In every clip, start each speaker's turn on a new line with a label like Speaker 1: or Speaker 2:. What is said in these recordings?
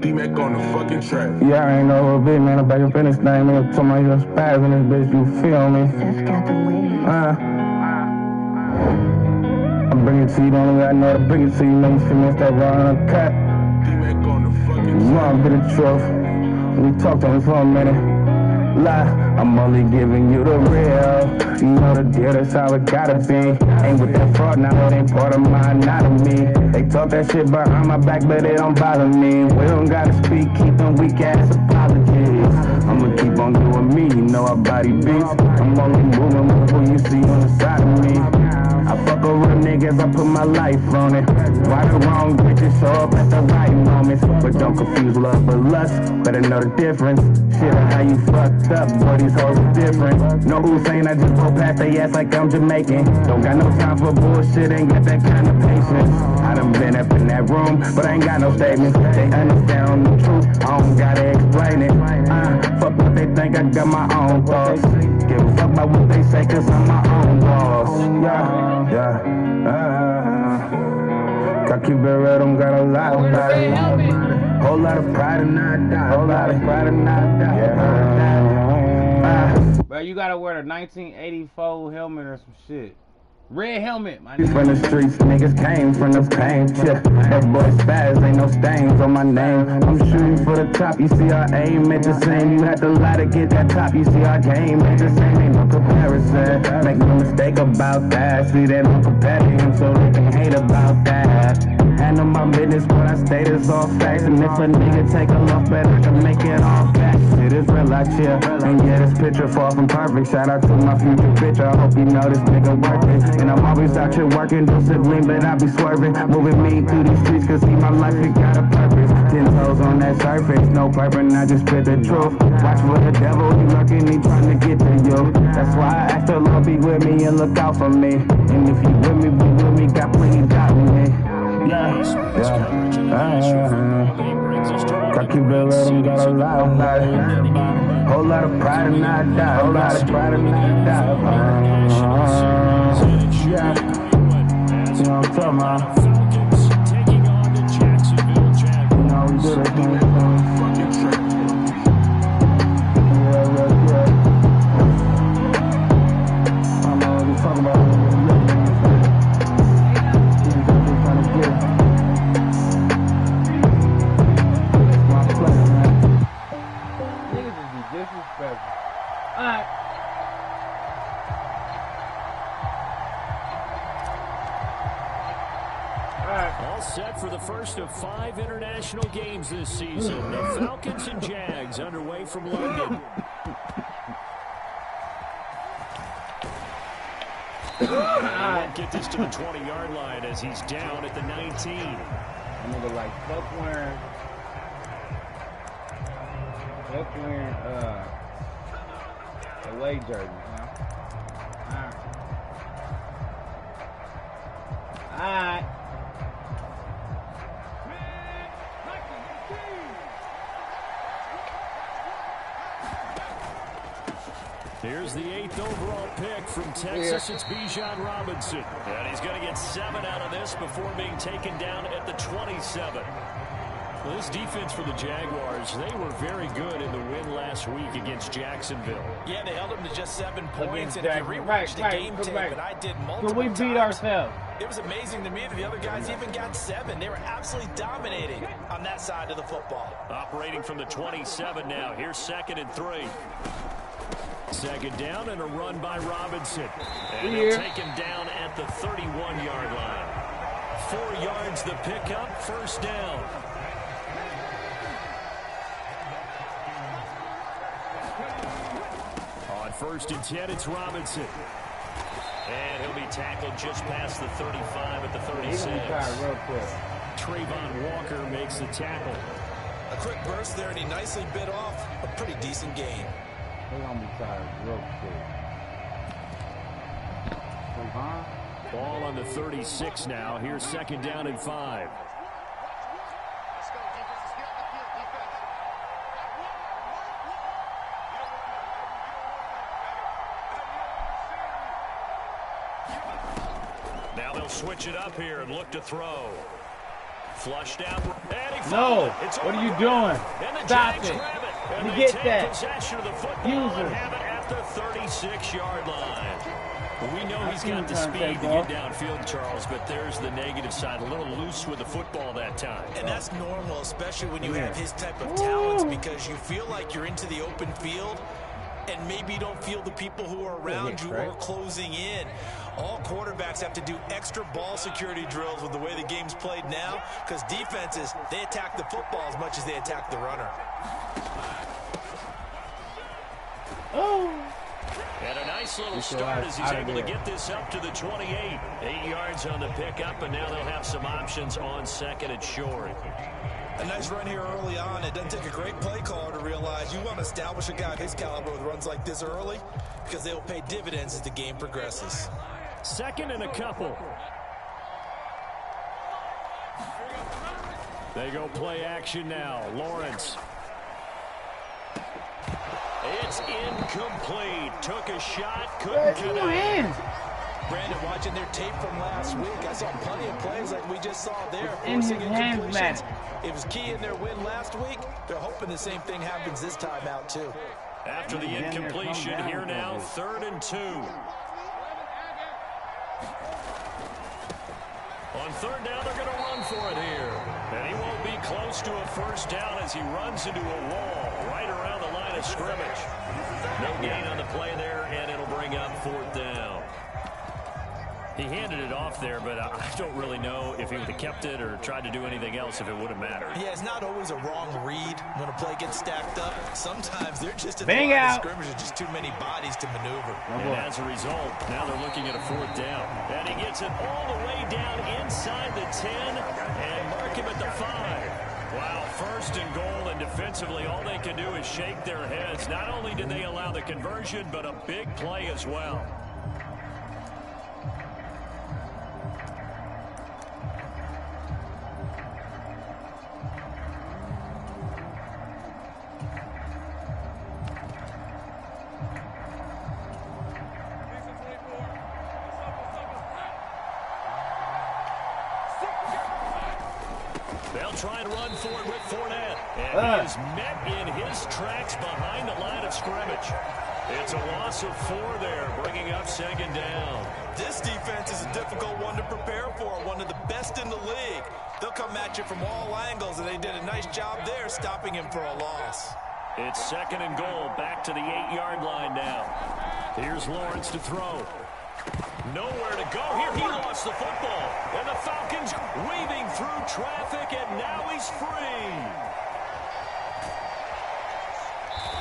Speaker 1: D-Mac on the fucking track.
Speaker 2: Yeah, I ain't know what big man. I'm back up in this thing. Nigga, talking about you spaz in this bitch. You feel me? I bring it to you. The only way I know to bring it to you. Know you feel me? It's that raw cut.
Speaker 1: D-Mac on the fucking track.
Speaker 2: You know I'm good at truth. We talked on it for a minute. Lie, I'm only giving you the real. You know the deal, that's how it gotta be. Ain't with that fraud, now it ain't part of my anatomy. They talk that shit behind my back, but it don't bother me. We don't gotta speak, keep them weak ass apologies. I'ma keep on doing me, you know our body beats. I'm only moving with who you see on the side of me. I fuck with real niggas, I put my life on it. Why the wrong bitches show up at the right moments? But don't confuse love with lust, better know the difference. Shit, how you fucked up, boy, these hoes are different. No Hussein, I just go past they ass like I'm Jamaican. Don't got no time for bullshit, ain't got that kind of patience. I done been up in that room, but I ain't got no statements. They understand the truth, I don't gotta explain it. Fuck what they think, I got my own thoughts. Give a fuck about what they say, cause I'm my own boss. Yeah. Gotta keep it real, don't got a lot about it. Whole lot of pride and not die. Whole lot of pride and not die.
Speaker 3: Bro, you gotta wear the 1984 helmet or some shit. Red helmet, my nigga.
Speaker 2: From the streets, niggas came from the pain. Yeah, that boy spaz, ain't no stains on my name. I'm shooting for the top, you see our aim ain't the same. You had to lie to get that top, you see our game ain't the same. Ain't no comparison, make no mistake about that. See, they don't compare to him, so they can hate about that. Handle my business, but I stay this all facts. And if a nigga take a look, better to make it all facts. Shit is real out here, and yeah, this picture far from perfect. Shout out to my future bitch, I hope you know this nigga worth it. And I'm always out here working, discipline, but I be swerving. Moving me through these streets, cause see my life, it got a purpose. 10 toes on that surface, no purpose, I just spit the truth. Watch for the devil, he lurking, he trying to get to you. That's why I ask the Lord be with me and look out for me. And if you with me, be with me, got plenty doubt in me. Yeah. Gotta keep it real, don't got a lot about it. Whole lot of pride and not die. Whole lot of pride and not die. Yeah. You know what I'm talking about? You know we do this thing. Yeah. I don't know what you're talking about.
Speaker 4: All set for the first of 5 international games this season. The Falcons and Jags underway from London. Won't get this to the 20-yard line as he's down at the 19.
Speaker 3: A nigga like fuck wearing away jerseys, you know? Alright.
Speaker 4: Here's the 8th overall pick from Texas. It's Bijan Robinson. And he's going to get 7 out of this before being taken down at the 27. Well, this defense for the Jaguars, they were very good in the win last week against Jacksonville.
Speaker 5: Yeah, they held them to just 7 points. And if you rewatch the game tape, and I did multiple
Speaker 3: we beat ourselves.
Speaker 5: It was amazing to me that the other guys even got 7. They were absolutely dominating on that side of the football.
Speaker 4: Operating from the 27 now. Here's 2nd and 3. Second down and a run by Robinson. And they'll take him down at the 31-yard line. 4 yards the pickup, first down. On 1st and 10, it's Robinson. And he'll be tackled just past the 35 at the 36. Trayvon Walker makes the tackle.
Speaker 5: A quick burst there, and he nicely bit off a pretty decent gain.
Speaker 3: They're going to be tired real quick.
Speaker 4: Ball on the 36 now. Here's 2nd down and 5. Now they'll switch it up here and look to throw. Flushed out, and
Speaker 3: No. What are you doing? Stop it. You get that. User.
Speaker 4: At the 36-yard line. Well, we know he's got the speed to get downfield, Charles, but there's the negative side. A little loose with the football that time.
Speaker 5: And that's normal, especially when you have his type of talents, because you feel like you're into the open field and maybe you don't feel the people who are around you are closing in. All quarterbacks have to do extra ball security drills with the way the game's played now, because defenses, they attack the football as much as they attack the runner.
Speaker 4: And a nice little start as he's able to get this up to the 28. 8 yards on the pickup, and now they'll have some options on second and short.
Speaker 5: A nice run here early on. It doesn't take a great play caller to realize you want to establish a guy of his caliber with runs like this early, because they will pay dividends as the game progresses.
Speaker 4: Second and a couple. They go play action now. Lawrence. It's incomplete. Took a shot, couldn't connect.
Speaker 5: Brandon, watching their tape from last week, I saw plenty of plays like we just saw there.
Speaker 3: In his hands, man.
Speaker 5: It was key in their win last week. They're hoping the same thing happens this time out, too.
Speaker 4: After the incompletion, here now, 3rd and 2. On 3rd down, they're going to run for it here. And he won't be close to a first down as he runs into a wall right around the line of scrimmage. No gain on the play there, and it'll bring up 4th down. He handed it off there, but I don't really know if he would have kept it or tried to do anything else if it would have mattered.
Speaker 5: Yeah, it's not always a wrong read when a play gets stacked up. Sometimes they're just in
Speaker 3: the line of
Speaker 5: scrimmage with just too many bodies to maneuver.
Speaker 4: And as a result, now they're looking at a 4th down. And he gets it all the way down inside the 10 and mark him at the 5. Wow, 1st and goal, and defensively all they can do is shake their heads. Not only did they allow the conversion, but a big play as well. They'll try and run for it with Fournette. And he is met in his tracks behind the line of scrimmage. It's a loss of 4 there, bringing up 2nd down.
Speaker 5: This defense is a difficult one to prepare for, one of the best in the league. They'll come at you from all angles, and they did a nice job there stopping him for a loss.
Speaker 4: It's 2nd and goal, back to the 8-yard line now. Here's Lawrence to throw. Nowhere to go here. He lost the football. And the Falcons weaving through traffic, and now he's free.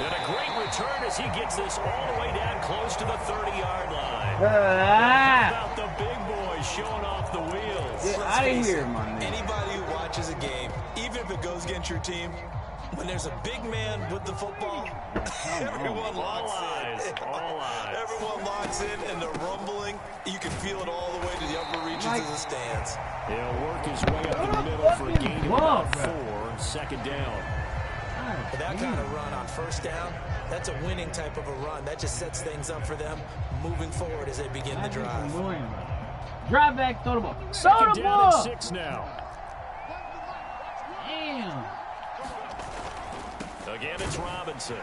Speaker 4: And a great return as he gets this all the way down close to the 30-yard line. How about the big boy showing off the wheels?
Speaker 3: Get out of here, man.
Speaker 5: Anybody who watches a game, even if it goes against your team, when there's a big man with the football, everyone locks in.
Speaker 4: All eyes.
Speaker 5: Everyone locks in, and the rumbling, you can feel it all the way to the upper reaches of the stands.
Speaker 4: He'll work his way up the middle for a gain of about 4, 2nd down.
Speaker 5: But that kind of run on 1st down, that's a winning type of a run. That just sets things up for them moving forward as they begin the drive.
Speaker 3: Drive back, throw the ball.
Speaker 4: 2nd down and 6 now.
Speaker 3: Damn.
Speaker 4: Again, it's Robinson.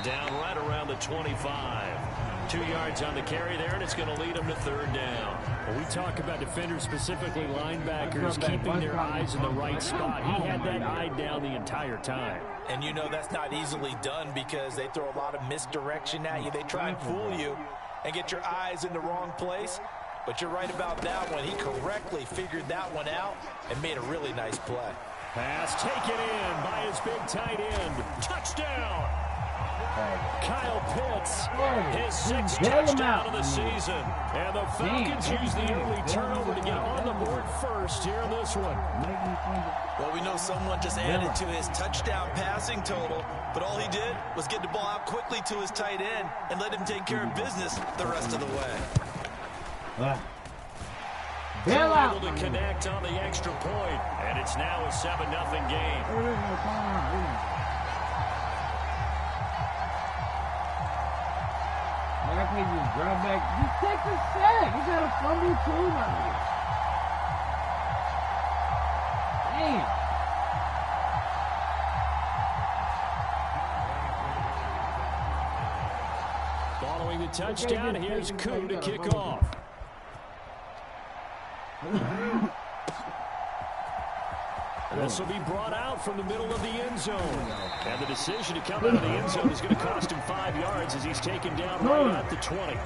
Speaker 4: Down right around the 25. 2 yards on the carry there, and it's going to lead them to 3rd down. Well, we talk about defenders, specifically linebackers, keeping their eyes in the right spot. He had that eye down the entire time.
Speaker 5: And you know that's not easily done because they throw a lot of misdirection at you. They try and fool you and get your eyes in the wrong place. But you're right about that one. He correctly figured that one out and made a really nice play.
Speaker 4: Pass taken in by his big tight end. Touchdown! Kyle Pitts, his 6th touchdown of the season. And the Falcons use the early turnover to get on the board first here in this one.
Speaker 5: Well, we know someone just added to his touchdown passing total, but all he did was get the ball out quickly to his tight end and let him take care of business the rest of the way.
Speaker 4: They're able to connect on the extra point, and it's now a 7-0 game.
Speaker 3: I can't just drive back. Just take the sack. You got a fumble too, man. Damn.
Speaker 4: Throwing the touchdown, here's Koo to kick off. This will be brought out from the middle of the end zone. And the decision to come out of the end zone is going to cost him 5 yards as he's taken down right at the 20.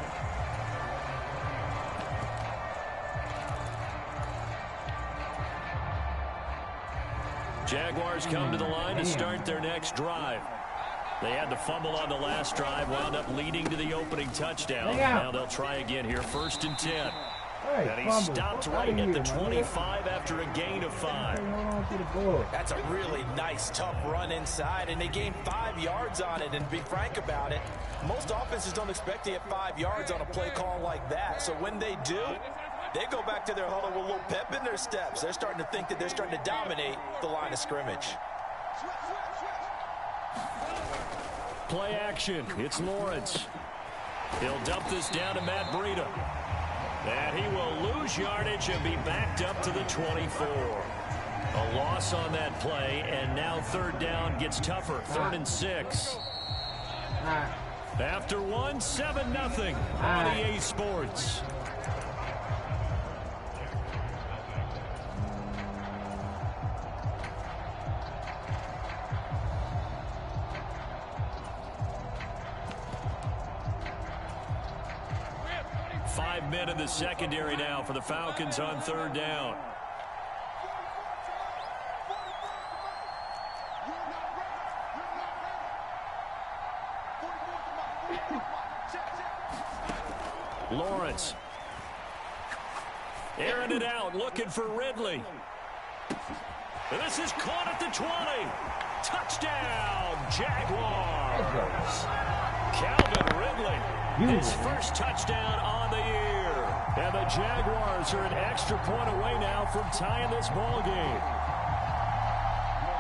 Speaker 4: Jaguars come to the line to start their next drive. They had the fumble on the last drive, wound up leading to the opening touchdown. Now they'll try again here, 1st and 10. And he stopped right at the 25 after a gain of 5.
Speaker 5: That's a really nice, tough run inside, and they gained 5 yards on it. And to be frank about it, most offenses don't expect to get 5 yards on a play call like that. So when they do, they go back to their huddle with a little pep in their steps. They're starting to think that they're starting to dominate the line of scrimmage.
Speaker 4: Play action. It's Lawrence. He'll dump this down to Matt Breida. And he will lose yardage and be backed up to the 24. A loss on that play, and now 3rd down gets tougher. 3rd and 6. After 1, 7-0 on EA Sports. Men in the secondary now for the Falcons on 3rd down. Lawrence. Airing it out, looking for Ridley. This is caught at the 20. Touchdown, Jaguars. Calvin Ridley, his first touchdown on the year. And the Jaguars are an extra point away now from tying this ball game.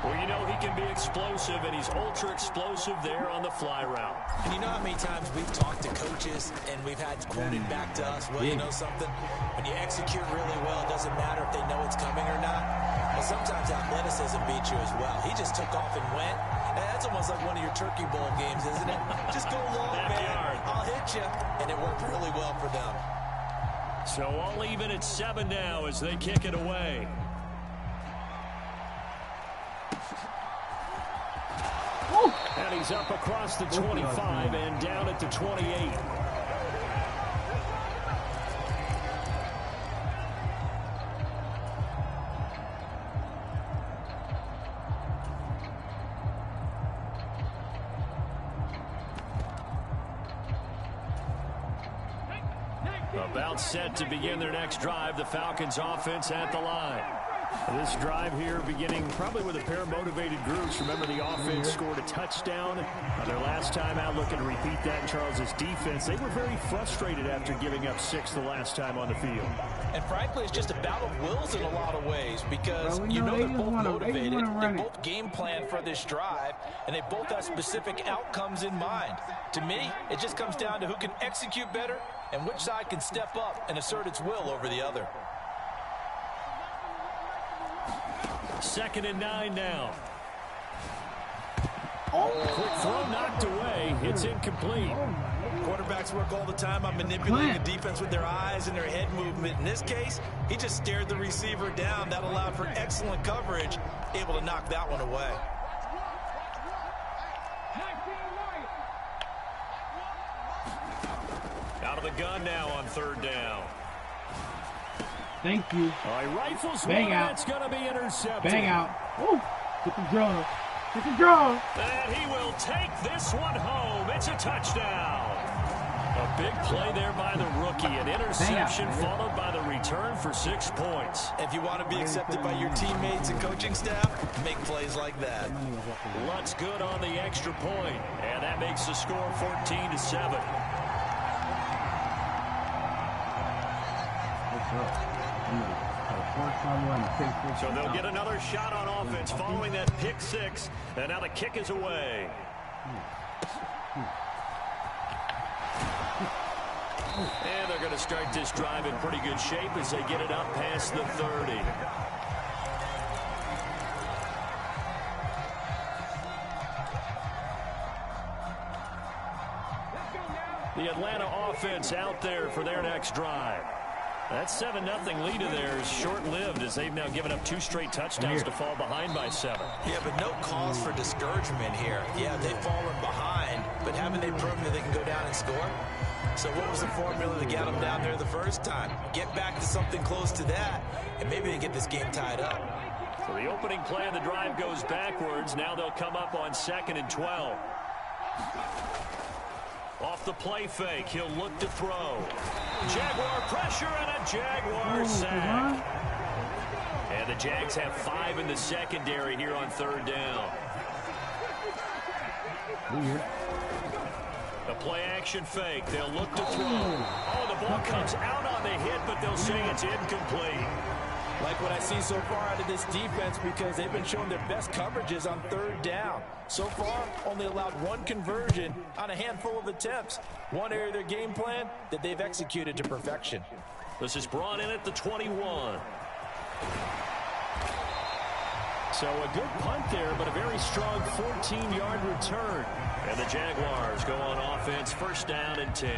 Speaker 4: Well, you know he can be explosive, and he's ultra-explosive there on the fly route.
Speaker 5: And you know how many times we've talked to coaches, and we've had quoted back to us, well, you know something? When you execute really well, it doesn't matter if they know it's coming or not. Well, sometimes athleticism beats you as well. He just took off and went. And that's almost like one of your Turkey Bowl games, isn't it? Just go long, man. I'll hit you. And it worked really well for them.
Speaker 4: So all even at 7 now as they kick it away. And he's up across the 25 and down at the 28. About set to begin their next drive, the Falcons offense at the line. This drive here beginning probably with a pair of motivated groups. Remember, the offense scored a touchdown on their last time out, looking to repeat that in Charles' defense. They were very frustrated after giving up 6 the last time on the field. And frankly, it's just a battle of wills in a lot of ways because you know they're both motivated. They both game plan for this drive, and they both have specific outcomes in mind. To me, it just comes down to who can execute better and which side can step up and assert its will over the other. 2nd and 9 now. Quick throw knocked away. It's incomplete. Quarterbacks work all the time on manipulating the defense with their eyes and their head movement. In this case, he just stared the receiver down. That allowed for excellent coverage, able to knock that one away. Out of the gun now on 3rd down.
Speaker 3: Thank you.
Speaker 4: He rifles
Speaker 3: Bang
Speaker 4: one,
Speaker 3: out.
Speaker 4: that's going to be intercepted.
Speaker 3: Bang out. Woo. Get the draw. Get the draw.
Speaker 4: And he will take this one home. It's a touchdown. A big play there by the rookie. An interception followed by the return for 6 points. If you want to be accepted by your teammates and coaching staff, make plays like that. Lutz good on the extra point. And that makes the score 14-7. So they'll get another shot on offense following that pick 6. And now the kick is away. And they're going to start this drive in pretty good shape as they get it up past the 30. The Atlanta offense out there for their next drive. That 7-0 lead of theirs short-lived as they've now given up 2 straight touchdowns to fall behind by 7.
Speaker 5: Yeah, but no cause for discouragement here. Yeah, they've fallen behind, but haven't they proven that they can go down and score? So what was the formula to get them down there the first time? Get back to something close to that, and maybe they get this game tied up.
Speaker 4: So the opening play of the drive goes backwards. Now they'll come up on 2nd and 12. Off the play fake, he'll look to throw. Jaguar pressure and a Jaguar sack. And the Jags have 5 in the secondary here on 3rd down. A play action fake, they'll look to throw. Oh, the ball comes out on the hit, but they'll say it's incomplete.
Speaker 5: Like what I see so far out of this defense, because they've been showing their best coverages on 3rd down. So far, only allowed 1 conversion on a handful of attempts. One area of their game plan that they've executed to perfection.
Speaker 4: This is brought in at the 21. So a good punt there, but a very strong 14-yard return. And the Jaguars go on offense, 1st down and 10.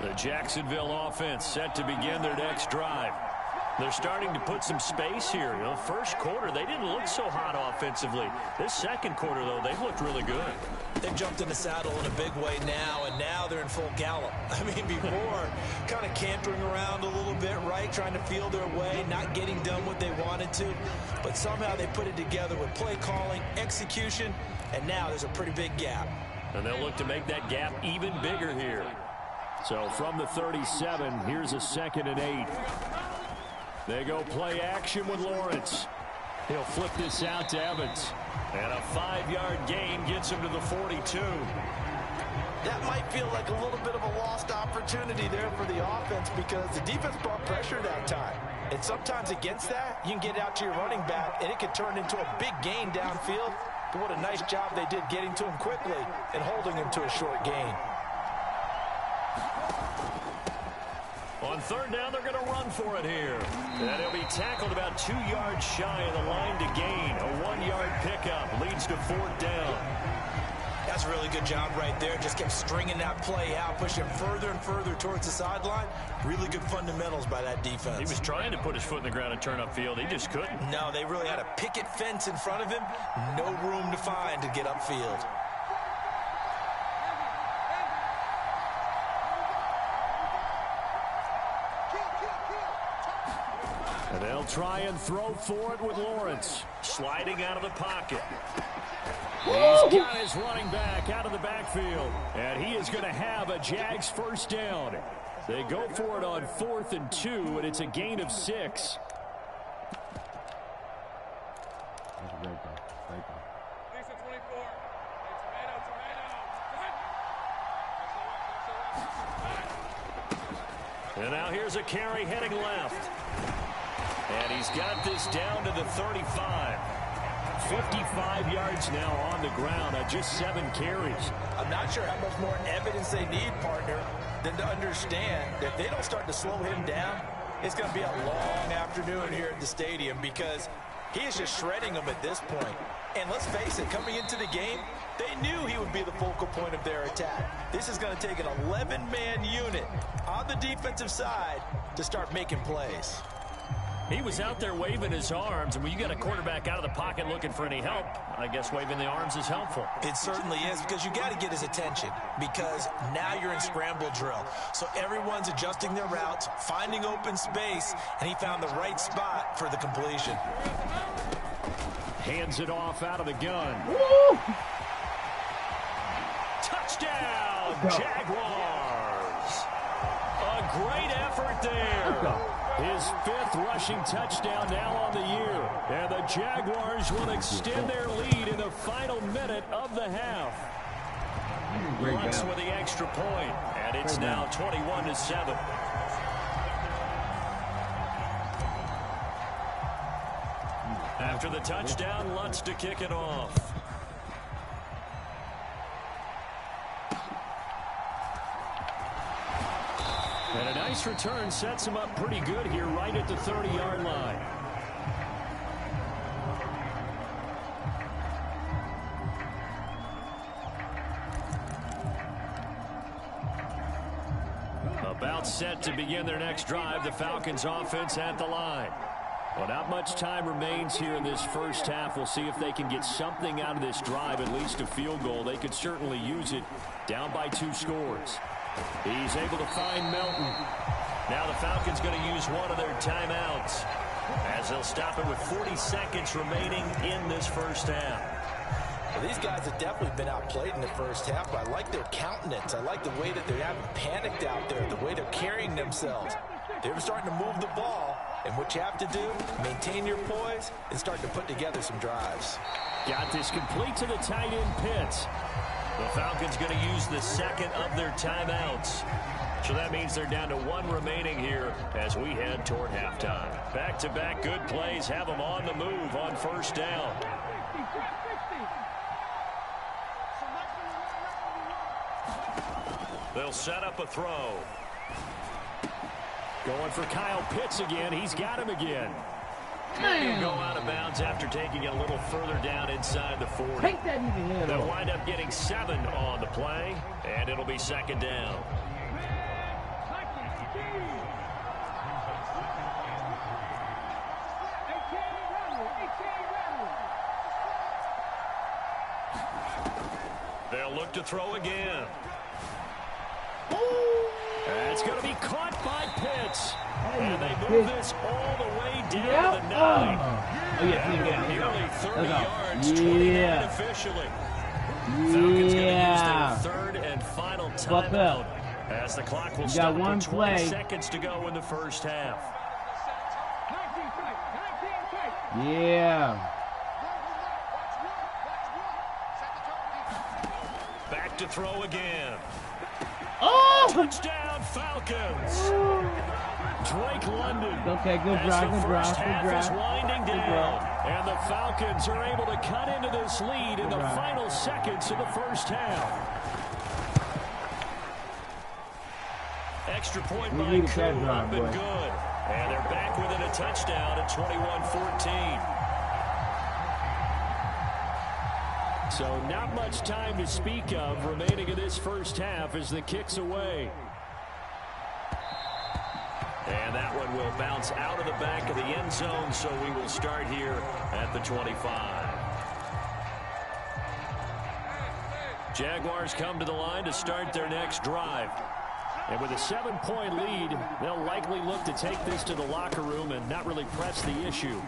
Speaker 4: The Jacksonville offense set to begin their next drive. They're starting to put some space here. You know, first quarter, they didn't look so hot offensively. This second quarter, though, they've looked really good.
Speaker 5: They've jumped in the saddle in a big way now, and now they're in full gallop. I mean, before, kind of cantering around a little bit, right, trying to feel their way, not getting done what they wanted to. But somehow they put it together with play calling, execution, and now there's a pretty big gap.
Speaker 4: And they'll look to make that gap even bigger here. So from the 37, here's a 2nd and 8. They go play action with Lawrence. He'll flip this out to Evans. And a 5-yard gain gets him to the 42.
Speaker 5: That might feel like a little bit of a lost opportunity there for the offense because the defense brought pressure that time. And sometimes against that, you can get out to your running back, and it could turn into a big gain downfield. But what a nice job they did getting to him quickly and holding him to a short gain.
Speaker 4: On 3rd down, they're going to run for it here. And he'll be tackled about 2 yards shy of the line to gain. A 1-yard pickup leads to 4th down.
Speaker 5: That's a really good job right there. Just kept stringing that play out, pushing him further and further towards the sideline. Really good fundamentals by that defense.
Speaker 4: He was trying to put his foot in the ground and turn upfield. He just couldn't.
Speaker 5: No, they really had a picket fence in front of him. No room to find to get upfield.
Speaker 4: And they'll try and throw for it with Lawrence. Sliding out of the pocket. He's got his running back out of the backfield. And he is going to have a Jags 1st down. They go for it on 4th and 2, and it's a gain of 6. And now here's a carry heading left. And he's got this down to the 35. 55 yards now on the ground on just 7 carries.
Speaker 5: I'm not sure how much more evidence they need, partner, than to understand that if they don't start to slow him down, it's going to be a long afternoon here at the stadium because he is just shredding them at this point. And let's face it, coming into the game, they knew he would be the focal point of their attack. This is going to take an 11-man unit on the defensive side to start making plays.
Speaker 4: He was out there waving his arms, and when you got a quarterback out of the pocket looking for any help, I guess waving the arms is helpful.
Speaker 5: It certainly is, because you got to get his attention, because now you're in scramble drill. So everyone's adjusting their routes, finding open space, and he found the right spot for the completion.
Speaker 4: Hands it off out of the gun.
Speaker 3: Woo!
Speaker 4: Touchdown, Jaguars! A great effort there. His 5th rushing touchdown now on the year. And the Jaguars will extend their lead in the final minute of the half. Lutz with the extra point, and it's now 21-7. After the touchdown, Lutz to kick it off. And a nice return sets him up pretty good here right at the 30-yard line. About set to begin their next drive, the Falcons offense at the line. Well, not much time remains here in this first half. We'll see if they can get something out of this drive, at least a field goal. They could certainly use it, down by 2 scores. He's able to find Melton. Now the Falcons going to use one of their timeouts, as they'll stop it with 40 seconds remaining in this first half.
Speaker 5: Well, these guys have definitely been outplayed in the first half, but I like their countenance. I like the way that they haven't panicked out there, the way they're carrying themselves. They're starting to move the ball, and what you have to do, maintain your poise and start to put together some drives.
Speaker 4: Got this complete to the tight end Pitts. The Falcons going to use the second of their timeouts. So that means they're down to 1 remaining here as we head toward halftime. Back-to-back good plays have them on the move on first down. They'll set up a throw. Going for Kyle Pitts again. He's got him again. He'll go out of bounds after taking it a little further down inside the 40.
Speaker 3: Take that even here.
Speaker 4: They'll wind up getting 7 on the play, and it'll be second down. They'll look to throw again. It's going to be caught by Pitts. And they move this all the way down to the 9. Nearly 30 yards, 29 officially. Falcons going to use their third and final timeout as the clock will stop with 20 seconds to go in the first half.
Speaker 3: Yeah.
Speaker 4: Back to throw again.
Speaker 3: Oh!
Speaker 4: Touchdown, Falcons. Drake London.
Speaker 3: Okay, good drive, good drive, good drive.
Speaker 4: Is winding down, and the Falcons are able to cut into this lead in the final seconds of the first half. Extra point by Koo up and good. And they're back within a touchdown at 21-14. So not much time to speak of remaining in this first half as the kick's away. And that one will bounce out of the back of the end zone, so we will start here at the 25. Jaguars come to the line to start their next drive. And with a 7-point lead, they'll likely look to take this to the locker room and not really press the issue.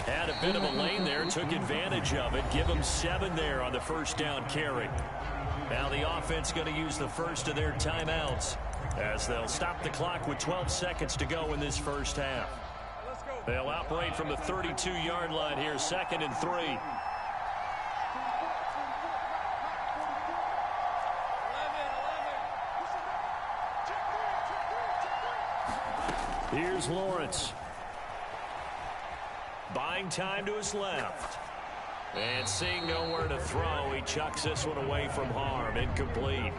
Speaker 4: Had a bit of a lane there, took advantage of it. Give them 7 there on the first down carry. Now the offense going to use the first of their timeouts as they'll stop the clock with 12 seconds to go in this first half. They'll operate from the 32-yard line here, 2nd and 3. Here's Lawrence. Buying time to his left. And seeing nowhere to throw, he chucks this one away from harm. Incomplete.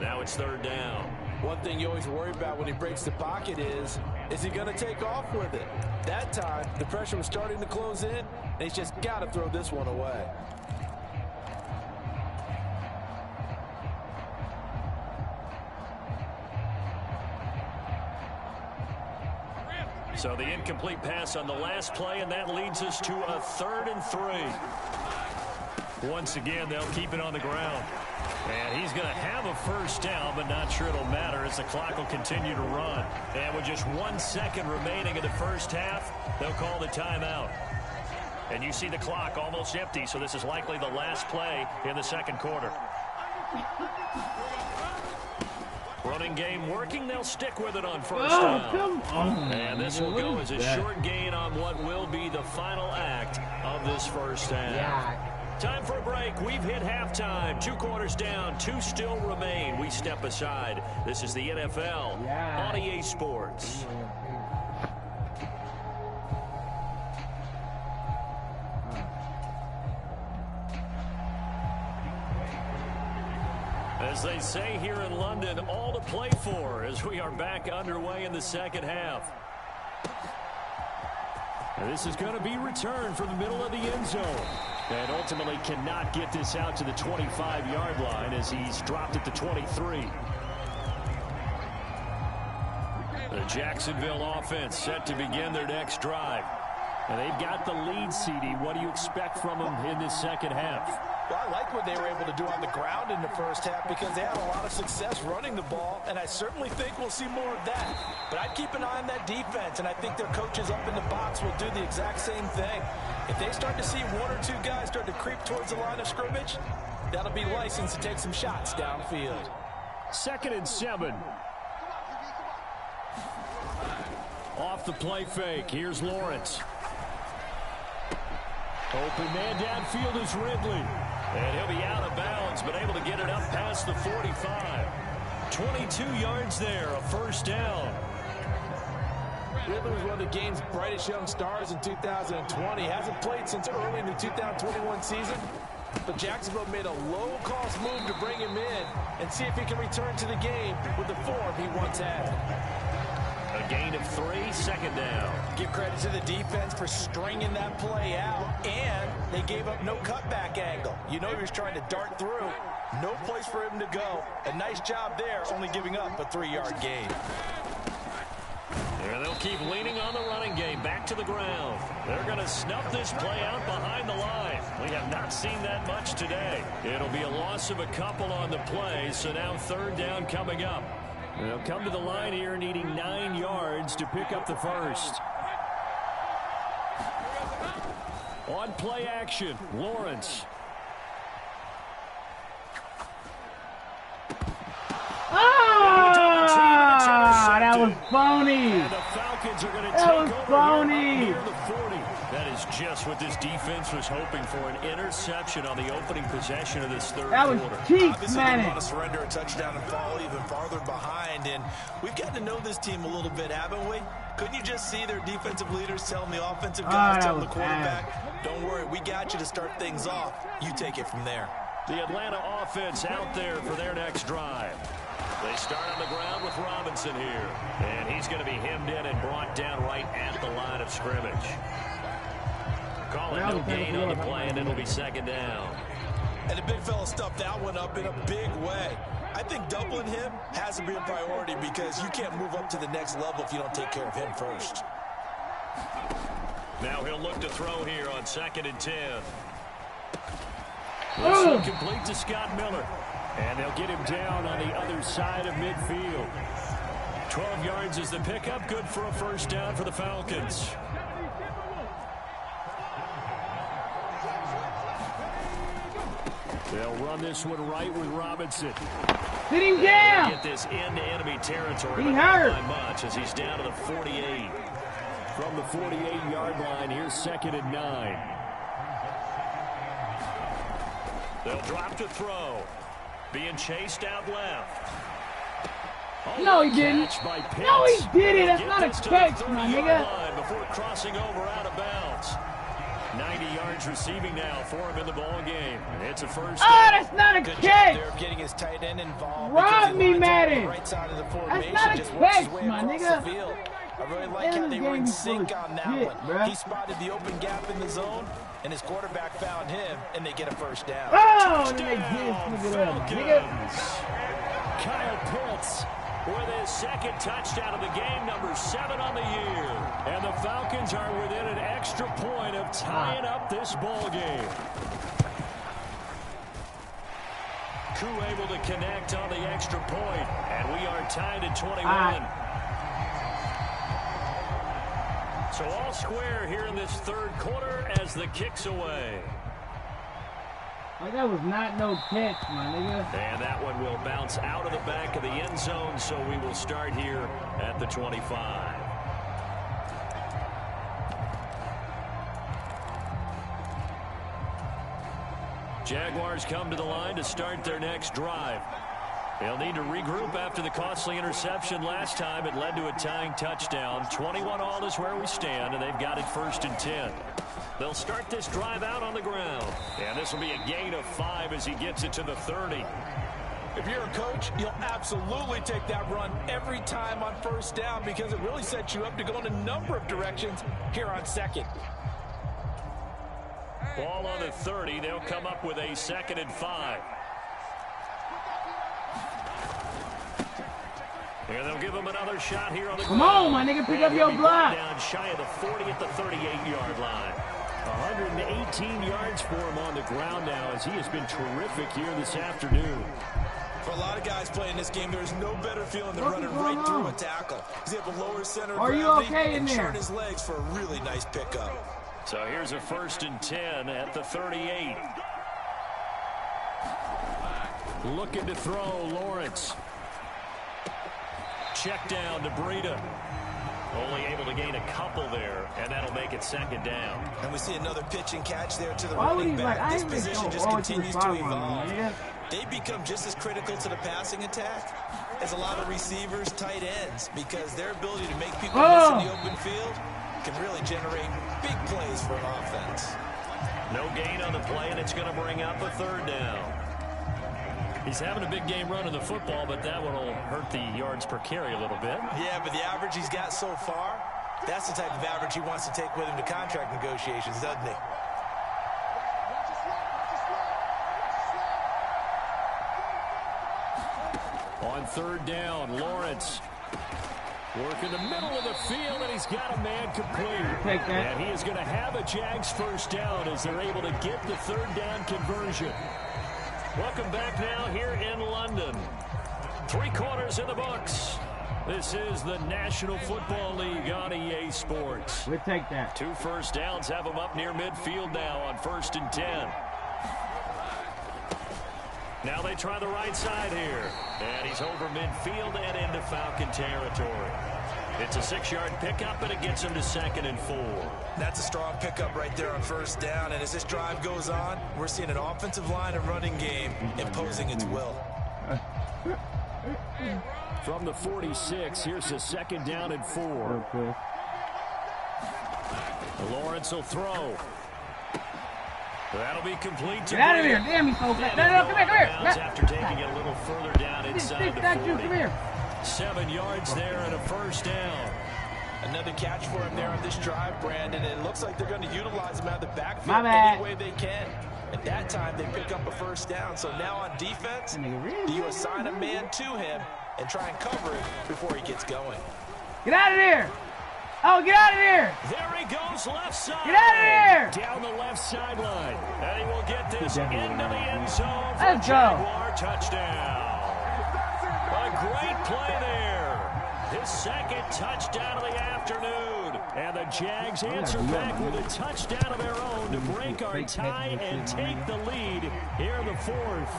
Speaker 4: Now it's 3rd down.
Speaker 5: One thing you always worry about when he breaks the pocket is he going to take off with it? That time, the pressure was starting to close in, and he's just got to throw this one away.
Speaker 4: So the incomplete pass on the last play, and that leads us to a 3rd and 3. Once again, they'll keep it on the ground. And he's going to have a first down, but not sure it'll matter as the clock will continue to run. And with just 1 second remaining in the first half, they'll call the timeout. And you see the clock almost empty, so this is likely the last play in the second quarter. Running game working, they'll stick with it on first down.
Speaker 3: Come on.
Speaker 4: And this will go as a short gain on what will be the final act of this first half.
Speaker 3: Yeah.
Speaker 4: Time for a break. We've hit halftime. 2 quarters down, 2 still remain. We step aside. This is the NFL on EA Sports. As they say here in London, all to play for as we are back underway in the second half. And this is going to be returned from the middle of the end zone. And ultimately cannot get this out to the 25-yard line as he's dropped at the 23. The Jacksonville offense set to begin their next drive. And they've got the lead, CD. What do you expect from them in this second half?
Speaker 5: Well, I like what they were able to do on the ground in the first half because they had a lot of success running the ball, and I certainly think we'll see more of that. But I'd keep an eye on that defense, and I think their coaches up in the box will do the exact same thing. If they start to see one or two guys start to creep towards the line of scrimmage, that'll be license to take some shots downfield.
Speaker 4: 2nd and 7. Off the play fake, here's Lawrence. Open man downfield is Ridley. And he'll be out of bounds, but able to get it up past the 45. 22 yards there, a first down.
Speaker 5: Ridley was one of the game's brightest young stars in 2020. Hasn't played since early in the 2021 season. But Jacksonville made a low-cost move to bring him in and see if he can return to the game with the form he once had.
Speaker 4: A gain of 3, 2nd down.
Speaker 5: Give credit to the defense for stringing that play out, and they gave up no cutback angle. You know he was trying to dart through. No place for him to go. A nice job there, only giving up a 3-yard gain.
Speaker 4: And they'll keep leaning on the running game back to the ground. They're going to snuff this play out behind the line. We have not seen that much today. It'll be a loss of a couple on the play, so now 3rd down coming up. They'll come to the line here needing 9 yards to pick up the first. On play action, Lawrence.
Speaker 3: That was phony.
Speaker 4: And the Falcons are going to
Speaker 3: That was phony.
Speaker 4: Near the 40. That is just what this defense was hoping for, an interception on the opening possession of this third
Speaker 3: That was
Speaker 4: quarter.
Speaker 3: cheap,
Speaker 5: Obviously,
Speaker 3: man.
Speaker 5: they want to surrender a touchdown and fall even farther behind. And we've gotten to know this team a little bit, haven't we? Couldn't you just see their defensive leaders telling the offensive guys, telling the quarterback, don't worry, we got you to start things off. You take it from there.
Speaker 4: The Atlanta offense out there for their next drive. They start on the ground with Robinson here. And he's going to be hemmed in and brought down right at the line of scrimmage. Calling no gain on the play, and it'll be 2nd down.
Speaker 5: And the big fella stuffed that one up in a big way. I think doubling him has to be a priority because you can't move up to the next level if you don't take care of him first.
Speaker 4: Now he'll look to throw here on 2nd and 10. This one complete to Scott Miller. And they'll get him down on the other side of midfield. 12 yards is the pickup. Good for a first down for the Falcons. They'll run this one right with Robinson.
Speaker 3: Sit him down.
Speaker 4: Get this into enemy territory.
Speaker 3: He hurt.
Speaker 4: By much as he's down to the 48. From the 48-yard line, here's 2nd and 9. They'll drop to throw. Being chased out left. Oh,
Speaker 3: No, he didn't. No, he didn't. That's not a catch, my nigga.
Speaker 4: Before crossing over out of bounds. 90 yards receiving now for him in the ball game. It's a first down.
Speaker 3: Oh, that's not a
Speaker 5: Good
Speaker 3: catch.
Speaker 5: job there of getting his tight end involved.
Speaker 3: Rob me, Madden.
Speaker 5: Right side of the
Speaker 3: That's
Speaker 5: formation,
Speaker 3: not a
Speaker 5: just works his
Speaker 3: catch,
Speaker 5: way
Speaker 3: my
Speaker 5: across
Speaker 3: nigga.
Speaker 5: the field. I really like how they were in sync on that one.
Speaker 3: Bruh.
Speaker 5: He spotted the open gap in the zone, and his quarterback found him, and they get a first down.
Speaker 3: Oh, and they just look it up, nigga.
Speaker 4: Kyle Pitts with his 2nd touchdown of the game, number 7 on the year. And the Falcons are within an extra point of tying up this ball game. Koo able to connect on the extra point, and we are tied at 21. So all square here in this third quarter as the kick's away.
Speaker 3: Like, that was not no catch, my nigga.
Speaker 4: And that one will bounce out of the back of the end zone, so we will start here at the 25. Jaguars come to the line to start their next drive. They'll need to regroup after the costly interception last time. It led to a tying touchdown. 21-all is where we stand, and they've got it 1st and 10. They'll start this drive out on the ground. And this will be a gain of 5 as he gets it to the 30.
Speaker 5: If you're a coach, you'll absolutely take that run every time on first down because it really sets you up to go in a number of directions here on 2nd.
Speaker 4: Ball on the 30. They'll come up with a 2nd and 5. And they'll give him another shot here on the
Speaker 3: Come
Speaker 4: ground.
Speaker 3: on, my nigga, pick up your block.
Speaker 4: Down shy of the 40 at the 38-yard line. 118 yards for him on the ground now as he has been terrific here this afternoon.
Speaker 5: For a lot of guys playing this game, there's no better feeling than running right through a tackle. He's able to lower center of gravity and turn his legs for a really nice pickup.
Speaker 4: So here's a 1st and 10 at the 38. Looking to throw, Lawrence. Check down to Breida. Only able to gain a couple there, and that'll make it 2nd down.
Speaker 5: And we see another pitch and catch there to the running back. This position just continues to evolve. They become just as critical to the passing attack as a lot of receivers, tight ends, because their ability to make people miss in the open field can really generate big plays for an offense.
Speaker 4: No gain on the play, and it's going to bring up a 3rd down. He's having a big game running the football, but that one will hurt the yards per carry a little bit.
Speaker 5: Yeah, but the average he's got so far, that's the type of average he wants to take with him to contract negotiations, doesn't he?
Speaker 4: On 3rd down, Lawrence working the middle of the field, and he's got a man complete.
Speaker 3: Take that.
Speaker 4: And he is going to have a Jags 1st down as they're able to get the 3rd down conversion. Welcome back now here in London. 3 quarters in the books. This is the National Football League on EA Sports.
Speaker 3: We'll take that.
Speaker 4: 2 first downs have them up near midfield now on 1st and 10. Now they try the right side here. And he's over midfield and into Falcon territory. It's a 6-yard pickup, and it gets him to 2nd and 4.
Speaker 5: That's a strong pickup right there on 1st down. And as this drive goes on, we're seeing an offensive line and running game imposing its will.
Speaker 4: From the 46, here's a 2nd down and 4.
Speaker 3: Okay.
Speaker 4: Lawrence will throw. That'll be complete to
Speaker 3: Get out of here. Damn, he's so flat. No, come here.
Speaker 4: After taking it a little further down inside the 40.
Speaker 3: Come here.
Speaker 4: 7 yards there and a 1st down.
Speaker 5: Another catch for him there on this drive, Brandon. And it looks like they're going to utilize him out of the backfield any way they can. At that time, they pick up a 1st down. So now on defense, do you assign a man to him and try and cover it before he gets going?
Speaker 3: Get out of here. Oh, get out of here.
Speaker 4: There he goes, left side.
Speaker 3: Get out of here.
Speaker 4: Down the left sideline. And he will get this into the end zone for
Speaker 3: Let's go.
Speaker 4: Jaguar touchdown. A great play there. His 2nd touchdown of the afternoon. And the Jags answer back with a touchdown of their own to break our tie and take the lead here in the 4th.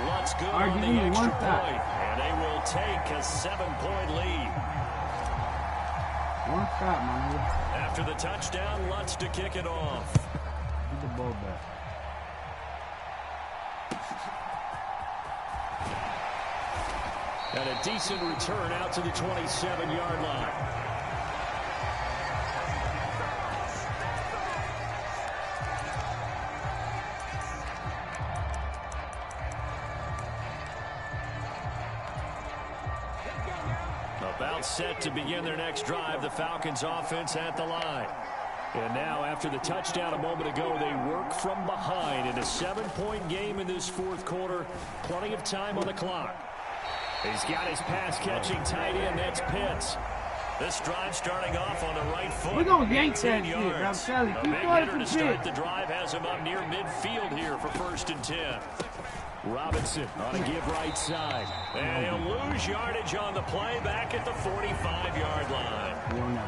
Speaker 4: Let's go on the extra point. And they will take a 7-point lead.
Speaker 3: One stop, man.
Speaker 4: After the touchdown, Lutz to kick it off.
Speaker 3: Get the ball back.
Speaker 4: And a decent return out to the 27-yard line. About set to begin their next drive, the Falcons offense at the line. And now after the touchdown a moment ago, they work from behind in a 7-point game in this 4th quarter. Plenty of time on the clock. He's got his pass-catching tight end. That's Pitts. This drive starting off on the right foot.
Speaker 3: We're going to yank that shit, bro. I'm telling you.
Speaker 4: A big hitter to start the drive has him up near midfield here for 1st and 10. Robinson on a give right side. And he'll lose yardage on the play back at the 45-yard line.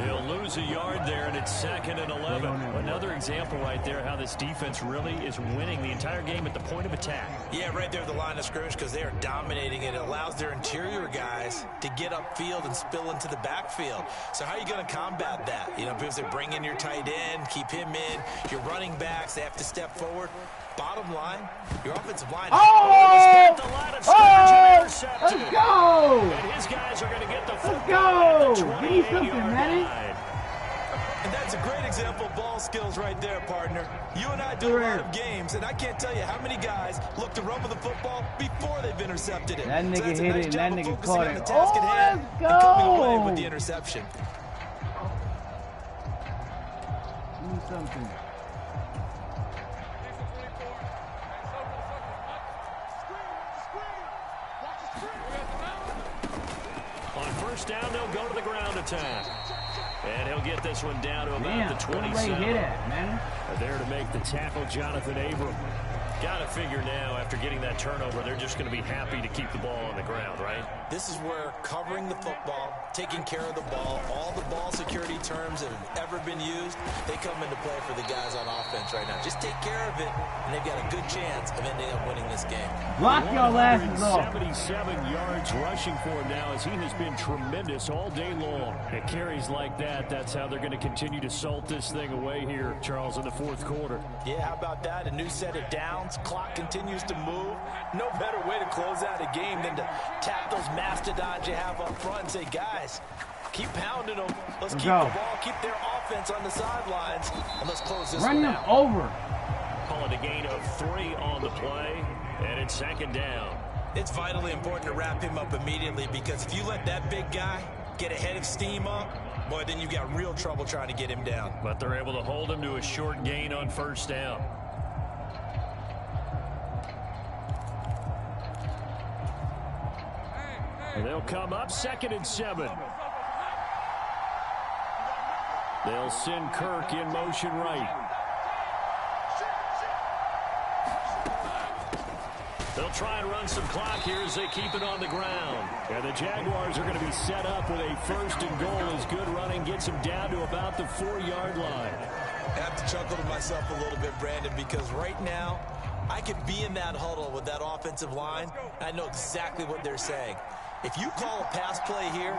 Speaker 4: He'll lose a yard there, and it's 2nd and 11. Another example right there how this defense really is winning the entire game at the point of attack.
Speaker 5: Yeah, right there at the line of scrimmage because they are dominating it. It allows their interior guys to get upfield and spill into the backfield. So how are you going to combat that? You know, because they bring in your tight end, keep him in. Your running backs, they have to step forward. Bottom line, your offensive line.
Speaker 3: Let's go!
Speaker 4: And his guys are going to get the
Speaker 3: Let's go! Give me something, Manny.
Speaker 5: And that's a great example of ball skills right there, partner. You and I do a lot of games, and I can't tell you how many guys look to run with the football before they've intercepted it.
Speaker 3: That nigga hit it, and that nigga caught it.
Speaker 5: Let's go! Coming away with the interception.
Speaker 3: Give me something.
Speaker 4: first down, they'll go to the ground attack. And he'll get this one down to about the 27.
Speaker 3: Hit at, man.
Speaker 4: There to make the tackle, Jonathan Abram. Got to figure now, after getting that turnover, they're just going to be happy to keep the ball on the ground, right?
Speaker 5: This is where covering the football, taking care of the ball, all the ball security terms that have ever been used, they come into play for the guys on offense right now. Just take care of it, and they've got a good chance of ending up winning this game.
Speaker 3: Block your asses off.
Speaker 4: 77 yards rushing for him now, as he has been tremendous all day long. At carries like that, that's how they're going to continue to salt this thing away here, Charles, in the fourth quarter.
Speaker 5: Yeah, how about that? A new set of downs. Clock continues to move. No better way to close out a game than to tap those mastodons you have up front and say, guys, keep pounding them. Let's keep the ball, keep their offense on the sidelines, and let's close this one out.
Speaker 3: Run them over.
Speaker 4: Call it a gain of 3 on the play, and it's second down.
Speaker 5: It's vitally important to wrap him up immediately, because if you let that big guy get a head of steam up, boy, then you've got real trouble trying to get him down.
Speaker 4: But they're able to hold him to a short gain on first down. And they'll come up 2nd and 7. They'll send Kirk in motion right. They'll try and run some clock here as they keep it on the ground. And the Jaguars are going to be set up with a 1st and goal as good running gets them down to about the 4-yard line.
Speaker 5: I have to chuckle to myself a little bit, Brandon, because right now I could be in that huddle with that offensive line. I know exactly what they're saying. If you call a pass play here,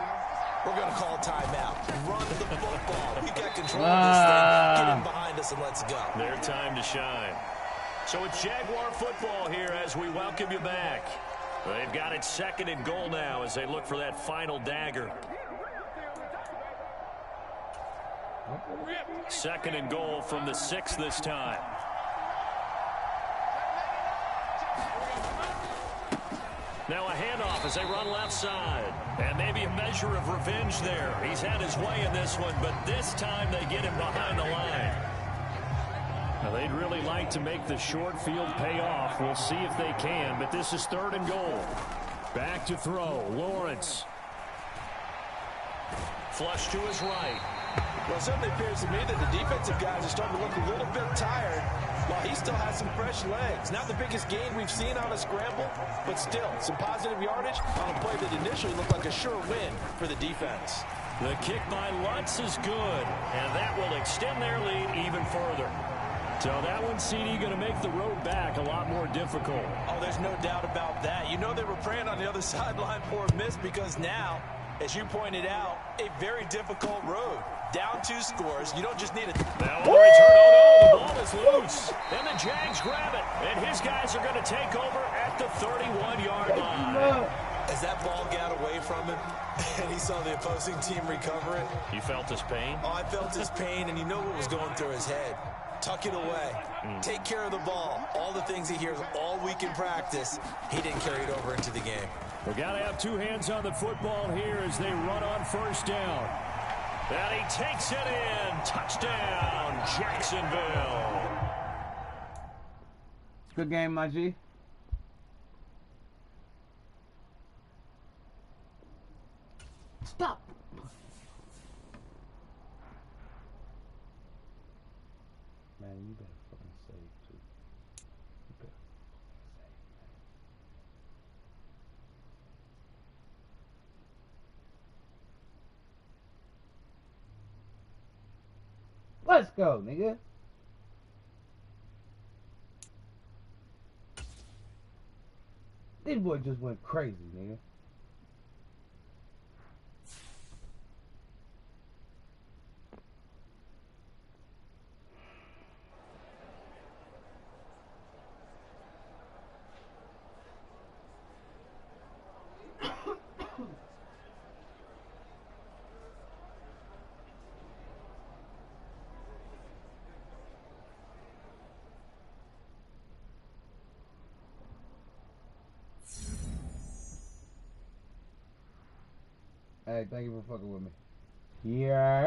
Speaker 5: we're going to call a timeout. Run the football. We've got control of this thing. Get in behind us and let's go.
Speaker 4: Their time to shine. So it's Jaguar football here as we welcome you back. They've got it 2nd and goal now as they look for that final dagger. 2nd and goal from the 6 this time. Now a handoff as they run left side. And maybe a measure of revenge there. He's had his way in this one, but this time they get him behind the line. Now they'd really like to make the short field pay off. We'll see if they can, but this is 3rd and goal. Back to throw. Lawrence. Flush to his right.
Speaker 5: Well, it certainly appears to me that the defensive guys are starting to look a little bit tired, while he still has some fresh legs. Not the biggest gain we've seen on a scramble, but still some positive yardage on a play that initially looked like a sure win for the defense.
Speaker 4: The kick by Lutz is good, and that will extend their lead even further. So that one, CD, going to make the road back a lot more difficult.
Speaker 5: Oh, there's no doubt about that. You know they were praying on the other sideline for a miss, because now, as you pointed out, a very difficult road. Down 2 scores. You don't just need it.
Speaker 4: Now on the return, oh no, the ball is loose. And the Jags grab it. And his guys are going to take over at the 31-yard line.
Speaker 5: As that ball got away from him, and he saw the opposing team recover it.
Speaker 4: You felt his pain?
Speaker 5: Oh, I felt his pain, and you know what was going through his head. Tuck it away. Take care of the ball. All the things he hears all week in practice, he didn't carry it over into the game.
Speaker 4: We got to have 2 hands on the football here as they run on first down. And he takes it in. Touchdown, Jacksonville.
Speaker 3: Good game, my G. Stop. Man, you better fucking save, too. You better fucking save, man. Let's go, nigga. This boy just went crazy, nigga. Hey, thank you for fucking with me. Yeah.